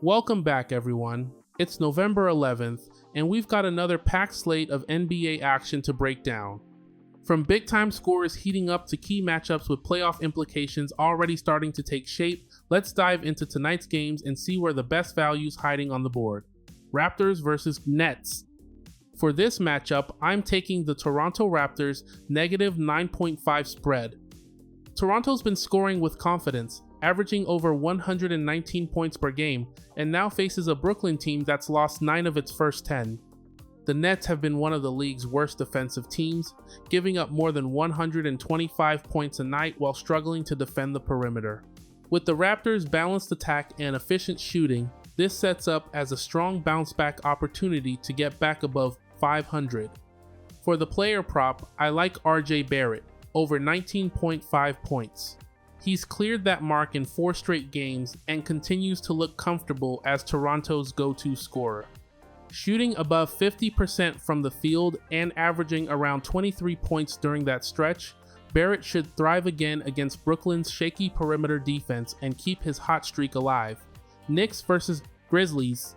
Welcome back, everyone. It's November 11th, and we've got another packed slate of NBA action to break down. From big-time scorers heating up to key matchups with playoff implications already starting to take shape, let's dive into tonight's games and see where the best value's hiding on the board. Raptors versus Nets. For this matchup, I'm taking the Toronto Raptors negative 9.5 spread. Toronto's been scoring with confidence, averaging over 119 points per game, and now faces a Brooklyn team that's lost 9 of its first 10. The Nets have been one of the league's worst defensive teams, giving up more than 125 points a night while struggling to defend the perimeter. With the Raptors' balanced attack and efficient shooting, this sets up as a strong bounce-back opportunity to get back above 500. For the player prop, I like RJ Barrett, over 19.5 points. He's cleared that mark in 4 straight games and continues to look comfortable as Toronto's go-to scorer. Shooting above 50% from the field and averaging around 23 points during that stretch, Barrett should thrive again against Brooklyn's shaky perimeter defense and keep his hot streak alive. Knicks versus Grizzlies.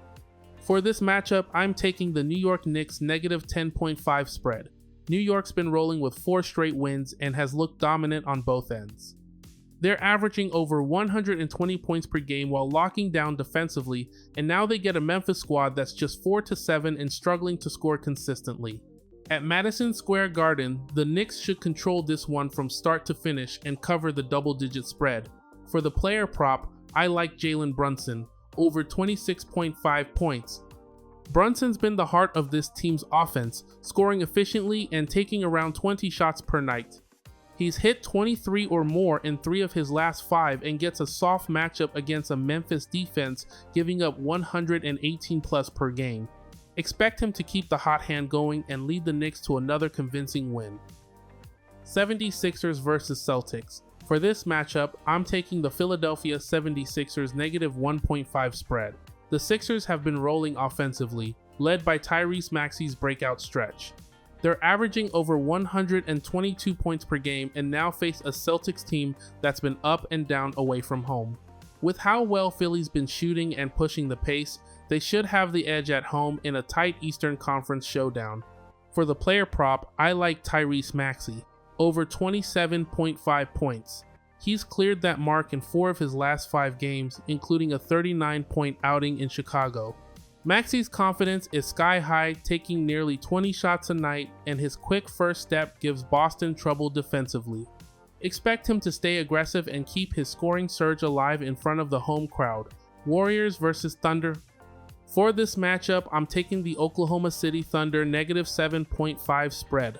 For this matchup, I'm taking the New York Knicks negative 10.5 spread. New York's been rolling with 4 straight wins and has looked dominant on both ends. They're averaging over 120 points per game while locking down defensively, and now they get a Memphis squad that's just 4-7 and struggling to score consistently. At Madison Square Garden, the Knicks should control this one from start to finish and cover the double-digit spread. For the player prop, I like Jalen Brunson, over 26.5 points. Brunson's been the heart of this team's offense, scoring efficiently and taking around 20 shots per night. He's hit 23 or more in 3 of his last 5 and gets a soft matchup against a Memphis defense giving up 118 plus per game. Expect him to keep the hot hand going and lead the Knicks to another convincing win. 76ers versus Celtics. For this matchup, I'm taking the Philadelphia 76ers negative 1.5 spread. The Sixers have been rolling offensively, led by Tyrese Maxey's breakout stretch. They're averaging over 122 points per game and now face a Celtics team that's been up and down away from home. With how well Philly's been shooting and pushing the pace, they should have the edge at home in a tight Eastern Conference showdown. For the player prop, I like Tyrese Maxey, over 27.5 points. He's cleared that mark in 4 of his last 5 games, including a 39-point outing in Chicago. Maxey's confidence is sky high, taking nearly 20 shots a night, and his quick first step gives Boston trouble defensively. Expect him to stay aggressive and keep his scoring surge alive in front of the home crowd. Warriors versus Thunder. For this matchup, I'm taking the Oklahoma City Thunder negative 7.5 spread.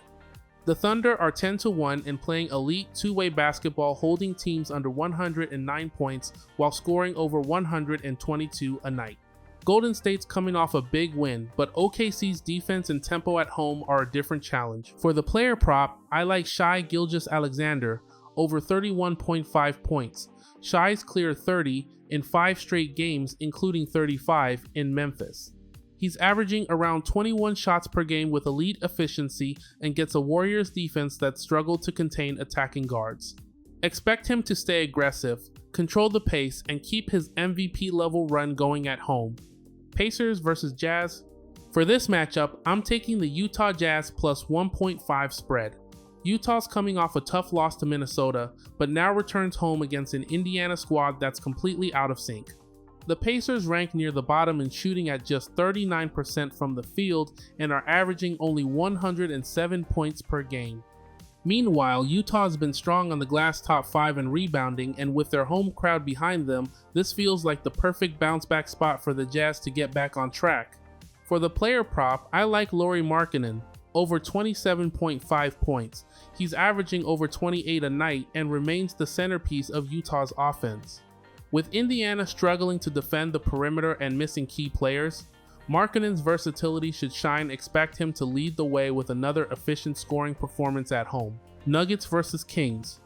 The Thunder are 10-1 and playing elite two-way basketball, holding teams under 109 points while scoring over 122 a night. Golden State's coming off a big win, but OKC's defense and tempo at home are a different challenge. For the player prop, I like Shai Gilgeous-Alexander, over 31.5 points. Shai's cleared 30 in 5 straight games, including 35 in Memphis. He's averaging around 21 shots per game with elite efficiency and gets a Warriors defense that struggled to contain attacking guards. Expect him to stay aggressive, control the pace, and keep his MVP level run going at home. Pacers versus Jazz. For this matchup, I'm taking the Utah Jazz plus 1.5 spread. Utah's coming off a tough loss to Minnesota, but now returns home against an Indiana squad that's completely out of sync. The Pacers rank near the bottom in shooting at just 39% from the field and are averaging only 107 points per game. Meanwhile, Utah's been strong on the glass top 5 in rebounding, and with their home crowd behind them, this feels like the perfect bounce-back spot for the Jazz to get back on track. For the player prop, I like Lauri Markkanen, over 27.5 points. He's averaging over 28 a night and remains the centerpiece of Utah's offense. With Indiana struggling to defend the perimeter and missing key players, Markkanen's versatility should shine. Expect him to lead the way with another efficient scoring performance at home. Nuggets versus Kings.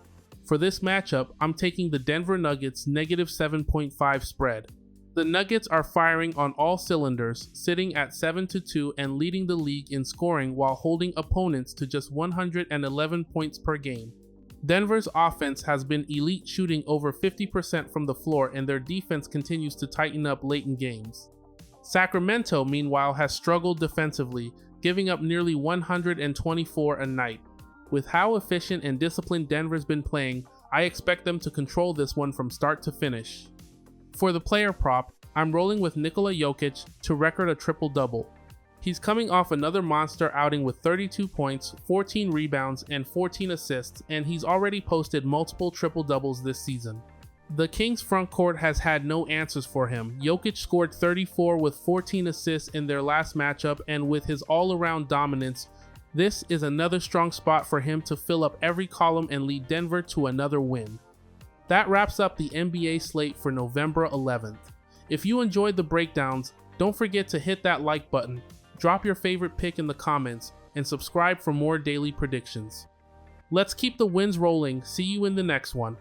For this matchup, I'm taking the Denver Nuggets negative 7.5 spread. The Nuggets are firing on all cylinders, sitting at 7-2 and leading the league in scoring while holding opponents to just 111 points per game. Denver's offense has been elite, shooting over 50% from the floor, and their defense continues to tighten up late in games. Sacramento, meanwhile, has struggled defensively, giving up nearly 124 a night. With how efficient and disciplined Denver's been playing, I expect them to control this one from start to finish. For the player prop, I'm rolling with Nikola Jokic to record a triple-double. He's coming off another monster outing with 32 points, 14 rebounds, and 14 assists, and he's already posted multiple triple-doubles this season. The Kings' front court has had no answers for him. Jokic scored 34 with 14 assists in their last matchup, and with his all-around dominance, this is another strong spot for him to fill up every column and lead Denver to another win. That wraps up the NBA slate for November 11th. If you enjoyed the breakdowns, don't forget to hit that like button, drop your favorite pick in the comments, and subscribe for more daily predictions. Let's keep the wins rolling. See you in the next one.